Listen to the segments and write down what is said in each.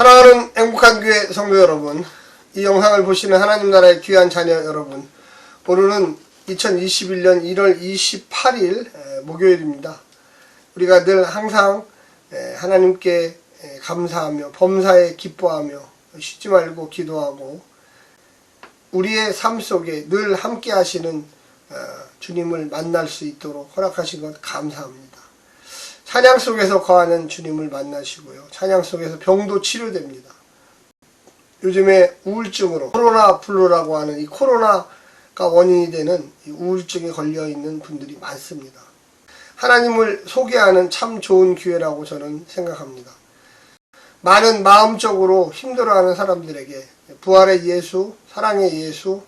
사랑하는 행복한 교회 성도 여러분, 이 영상을 보시는 하나님 나라의 귀한 자녀 여러분, 오늘은 2021년 1월 28일 목요일입니다. 우리가 늘 항상 하나님께 감사하며 범사에 기뻐하며 쉬지 말고 기도하고 우리의 삶 속에 늘 함께 하시는 주님을 만날 수 있도록 허락하신 것 감사합니다. 찬양 속에서 거하는 주님을 만나시고요. 찬양 속에서 병도 치료됩니다. 요즘에 우울증으로 코로나 블루라고 하는 이 코로나가 원인이 되는 이 우울증에 걸려있는 분들이 많습니다. 하나님을 소개하는 참 좋은 기회라고 저는 생각합니다. 많은 마음적으로 힘들어하는 사람들에게 부활의 예수, 사랑의 예수,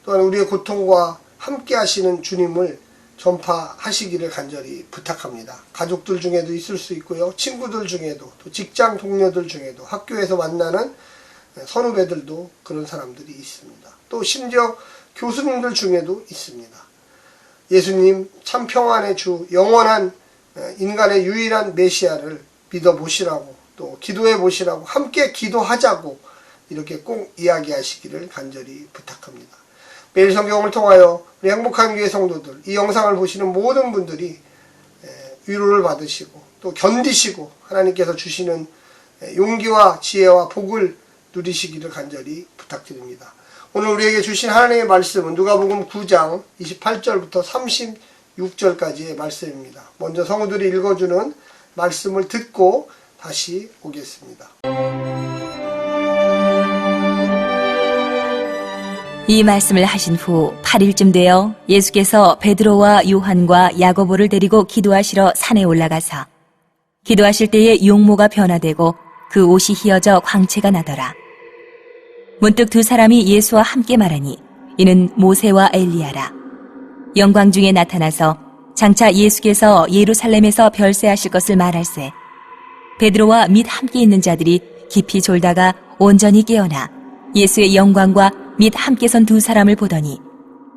또한 우리의 고통과 함께 하시는 주님을 전파하시기를 간절히 부탁합니다. 가족들 중에도 있을 수 있고요. 친구들 중에도, 또 직장 동료들 중에도, 학교에서 만나는 선후배들도 그런 사람들이 있습니다. 또 심지어 교수님들 중에도 있습니다. 예수님 참 평안의 주, 영원한 인간의 유일한 메시아를 믿어보시라고, 또 기도해보시라고, 함께 기도하자고 이렇게 꼭 이야기하시기를 간절히 부탁합니다. 매일 성경을 통하여 우리 행복한 교회 성도들, 이 영상을 보시는 모든 분들이 위로를 받으시고 또 견디시고 하나님께서 주시는 용기와 지혜와 복을 누리시기를 간절히 부탁드립니다. 오늘 우리에게 주신 하나님의 말씀은 누가복음 9장 28절부터 36절까지의 말씀입니다. 먼저 성우들이 읽어주는 말씀을 듣고 다시 오겠습니다. 이 말씀을 하신 후 8일쯤 되어 예수께서 베드로와 요한과 야고보를 데리고 기도하시러 산에 올라가서 기도하실 때에 용모가 변화되고 그 옷이 휘어져 광채가 나더라. 문득 두 사람이 예수와 함께 말하니 이는 모세와 엘리야라. 영광 중에 나타나서 장차 예수께서 예루살렘에서 별세하실 것을 말할세. 베드로와 및 함께 있는 자들이 깊이 졸다가 온전히 깨어나 예수의 영광과 및 함께 선 두 사람을 보더니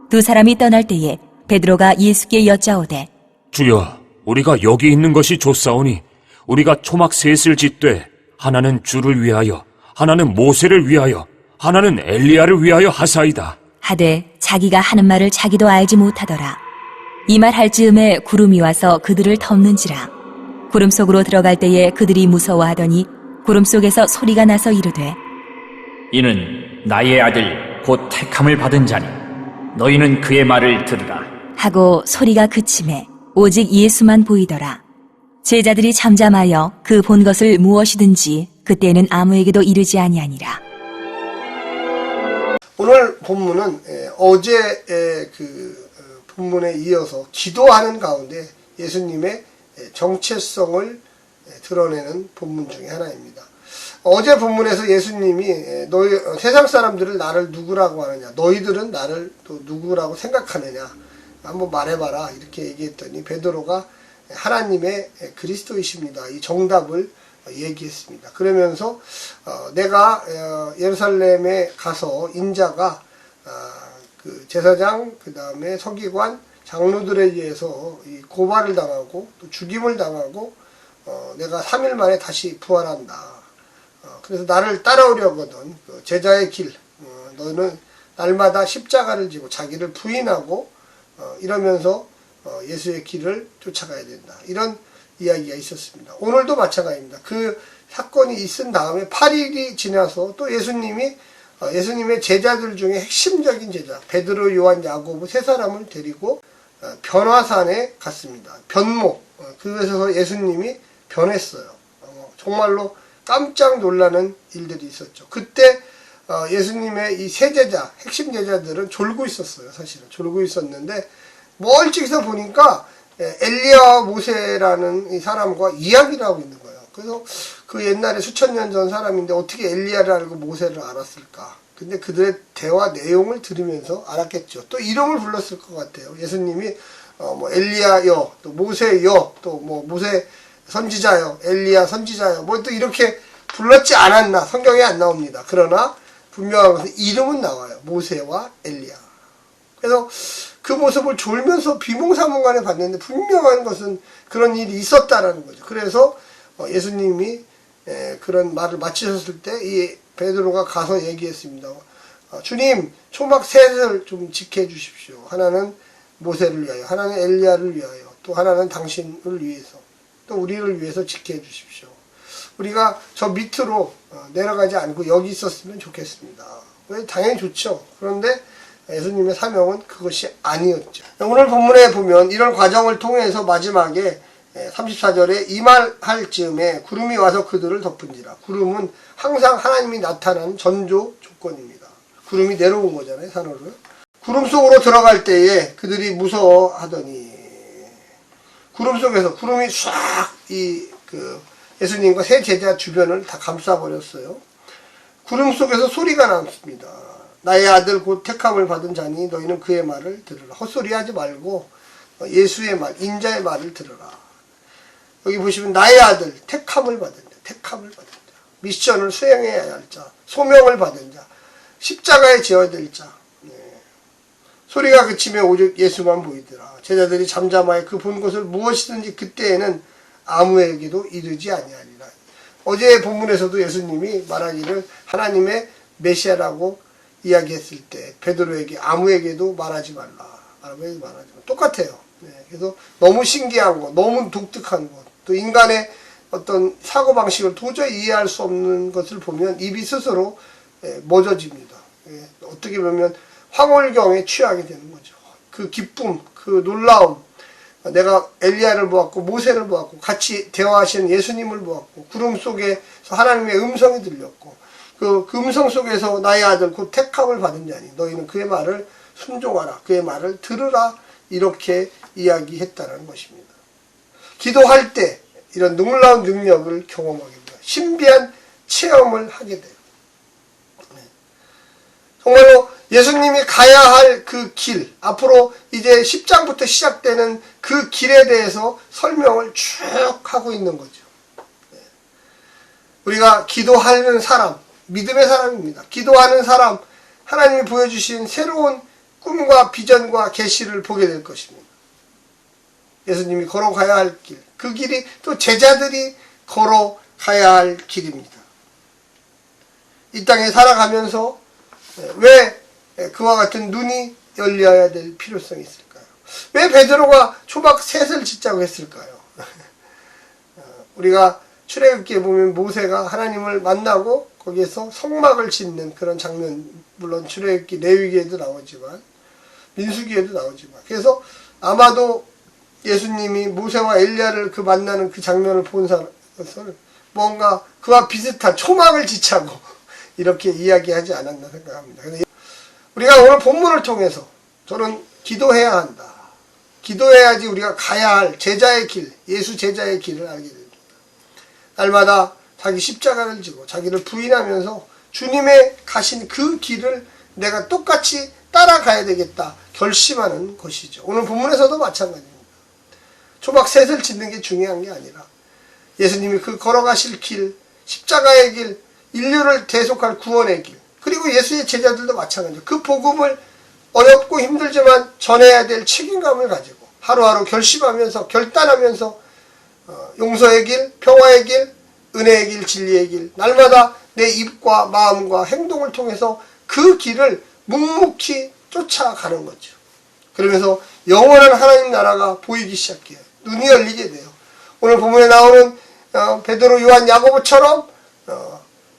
두 사람이 떠날 때에 베드로가 예수께 여짜오되 주여, 우리가 여기 있는 것이 좋사오니 우리가 초막 셋을 짓되 하나는 주를 위하여, 하나는 모세를 위하여, 하나는 엘리야를 위하여 하사이다 하되 자기가 하는 말을 자기도 알지 못하더라. 이 말 할 즈음에 구름이 와서 그들을 덮는지라. 구름 속으로 들어갈 때에 그들이 무서워하더니 구름 속에서 소리가 나서 이르되 이는 나의 아들 곧 택함을 받은 자니 너희는 그의 말을 들으라 하고 소리가 그치매 오직 예수만 보이더라. 제자들이 잠잠하여 그 본 것을 무엇이든지 그때는 아무에게도 이르지 아니하니라. 오늘 본문은 어제의 그 본문에 이어서 기도하는 가운데 예수님의 정체성을 드러내는 본문 중에 하나입니다. 어제 본문에서 예수님이 세상 사람들을 나를 누구라고 하느냐, 너희들은 나를 또 누구라고 생각하느냐, 한번 말해봐라 이렇게 얘기했더니 베드로가 하나님의 그리스도이십니다, 이 정답을 얘기했습니다. 그러면서 내가 예루살렘에 가서 인자가 그 제사장, 그 다음에 서기관, 장로들에 의해서 이 고발을 당하고 또 죽임을 당하고 내가 3일 만에 다시 부활한다. 그래서 나를 따라오려거든 제자의 길, 너는 날마다 십자가를 지고 자기를 부인하고 이러면서 예수의 길을 쫓아가야 된다. 이런 이야기가 있었습니다. 오늘도 마찬가지입니다. 그 사건이 있은 다음에 8일이 지나서 또 예수님의 제자들 중에 핵심적인 제자 베드로, 요한, 야고보 세 사람을 데리고 변화산에 갔습니다. 변모, 그래서 예수님이 변했어요. 정말로 깜짝 놀라는 일들이 있었죠. 그때 예수님의 이 세 제자, 핵심 제자들은 졸고 있었어요. 사실은 졸고 있었는데 멀찍이서 보니까 엘리야와 모세라는 이 사람과 이야기를 하고 있는 거예요. 그래서 그 옛날에 수천 년 전 사람인데 어떻게 엘리야를 알고 모세를 알았을까? 근데 그들의 대화 내용을 들으면서 알았겠죠. 또 이름을 불렀을 것 같아요. 예수님이 뭐 엘리야여, 또 모세여, 또 뭐 모세 선지자여, 엘리야 선지자여, 뭐 또 이렇게 불렀지 않았나. 성경에 안 나옵니다. 그러나 분명한 것은 이름은 나와요. 모세와 엘리야. 그래서 그 모습을 졸면서 비몽사몽간에 봤는데 분명한 것은 그런 일이 있었다라는 거죠. 그래서 예수님이 그런 말을 마치셨을 때 이 베드로가 가서 얘기했습니다. 주님, 초막 셋을 좀 지켜주십시오. 하나는 모세를 위하여, 하나는 엘리야를 위하여, 또 하나는 당신을 위해서, 또 우리를 위해서 지켜주십시오. 우리가 저 밑으로 내려가지 않고 여기 있었으면 좋겠습니다. 당연히 좋죠. 그런데 예수님의 사명은 그것이 아니었죠. 오늘 본문에 보면 이런 과정을 통해서 마지막에 34절에 이 말 할 즈음에 구름이 와서 그들을 덮은지라. 구름은 항상 하나님이 나타나는 전조 조건입니다. 구름이 내려온 거잖아요, 산으로. 구름 속으로 들어갈 때에 그들이 무서워하더니 구름 속에서 구름이 싹 예수님과 세 제자 주변을 다 감싸버렸어요. 구름 속에서 소리가 났습니다. 나의 아들 곧 택함을 받은 자니 너희는 그의 말을 들으라. 헛소리하지 말고 예수의 말, 인자의 말을 들으라. 여기 보시면 나의 아들, 택함을 받은 자, 택함을 받은 자, 미션을 수행해야 할 자, 소명을 받은 자, 십자가에 지어야 될 자. 소리가 그치며 오직 예수만 보이더라. 제자들이 잠잠하여 그 본 것을 무엇이든지 그때에는 아무에게도 이르지 아니하리라. 어제 본문에서도 예수님이 말하기를 하나님의 메시아라고 이야기했을 때 베드로에게 아무에게도 말하지 말라. 아무에게도 말하지 말라. 똑같아요. 그래서 너무 신기한 것, 너무 독특한 것, 또 인간의 어떤 사고방식을 도저히 이해할 수 없는 것을 보면 입이 스스로 멎어집니다. 어떻게 보면 황홀경에 취하게 되는 거죠. 그 기쁨, 그 놀라움, 내가 엘리야를 보았고 모세를 보았고 같이 대화하시는 예수님을 보았고 구름 속에서 하나님의 음성이 들렸고 그 음성 속에서 나의 아들 곧 택함을 받은 자니 너희는 그의 말을 순종하라, 그의 말을 들으라, 이렇게 이야기했다는 것입니다. 기도할 때 이런 놀라운 능력을 경험하게 돼요. 신비한 체험을 하게 돼요. 정말로 예수님이 가야 할 그 길, 앞으로 이제 10장부터 시작되는 그 길에 대해서 설명을 쭉 하고 있는 거죠. 우리가 기도하는 사람, 믿음의 사람입니다. 기도하는 사람, 하나님이 보여주신 새로운 꿈과 비전과 계시를 보게 될 것입니다. 예수님이 걸어가야 할 길, 그 길이 또 제자들이 걸어가야 할 길입니다. 이 땅에 살아가면서 왜 그와 같은 눈이 열려야 될 필요성이 있을까요? 왜 베드로가 초막 셋을 짓자고 했을까요? 우리가 출애굽기에 보면 모세가 하나님을 만나고 거기에서 성막을 짓는 그런 장면, 물론 출애굽기 레위기에도 나오지만 민수기에도 나오지만, 그래서 아마도 예수님이 모세와 엘리야를 그 만나는 그 장면을 본 사람은 뭔가 그와 비슷한 초막을 짓자고 이렇게 이야기하지 않았나 생각합니다. 우리가 오늘 본문을 통해서 저는 기도해야 한다. 기도해야지 우리가 가야 할 제자의 길, 예수 제자의 길을 알게 됩니다. 날마다 자기 십자가를 지고 자기를 부인하면서 주님의 가신 그 길을 내가 똑같이 따라가야 되겠다 결심하는 것이죠. 오늘 본문에서도 마찬가지입니다. 초막 셋을 짓는 게 중요한 게 아니라 예수님이 그 걸어가실 길, 십자가의 길, 인류를 대속할 구원의 길, 그리고 예수의 제자들도 마찬가지예요. 그 복음을 어렵고 힘들지만 전해야 될 책임감을 가지고 하루하루 결심하면서 결단하면서 용서의 길, 평화의 길, 은혜의 길, 진리의 길, 날마다 내 입과 마음과 행동을 통해서 그 길을 묵묵히 쫓아가는 거죠. 그러면서 영원한 하나님 나라가 보이기 시작해요. 눈이 열리게 돼요. 오늘 본문에 나오는 베드로, 요한, 야고보처럼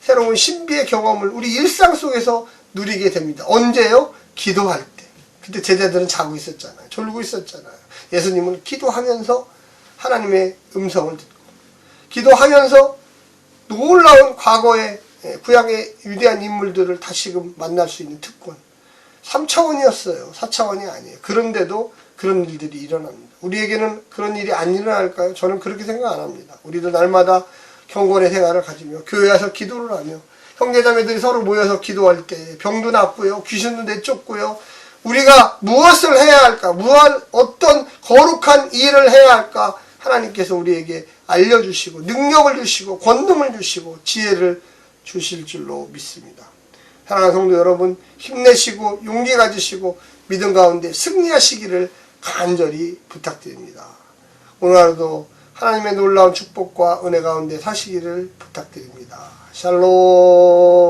새로운 신비의 경험을 우리 일상 속에서 누리게 됩니다. 언제요? 기도할 때. 그때 제자들은 자고 있었잖아요. 졸고 있었잖아요. 예수님은 기도하면서 하나님의 음성을 듣고, 기도하면서 놀라운 과거의 구약의 위대한 인물들을 다시금 만날 수 있는 특권. 3차원이었어요. 4차원이 아니에요. 그런데도 그런 일들이 일어납니다. 우리에게는 그런 일이 안 일어날까요? 저는 그렇게 생각 안 합니다. 우리도 날마다 경건의 생활을 가지며 교회 와서 기도를 하며 형제자매들이 서로 모여서 기도할 때 병도 낫고요, 귀신도 내쫓고요, 우리가 무엇을 해야 할까, 어떤 거룩한 일을 해야 할까 하나님께서 우리에게 알려주시고 능력을 주시고 권능을 주시고 지혜를 주실 줄로 믿습니다. 사랑하는 성도 여러분, 힘내시고 용기 가지시고 믿음 가운데 승리하시기를 간절히 부탁드립니다. 오늘 하루도 하나님의 놀라운 축복과 은혜 가운데 사시기를 부탁드립니다. 샬롬.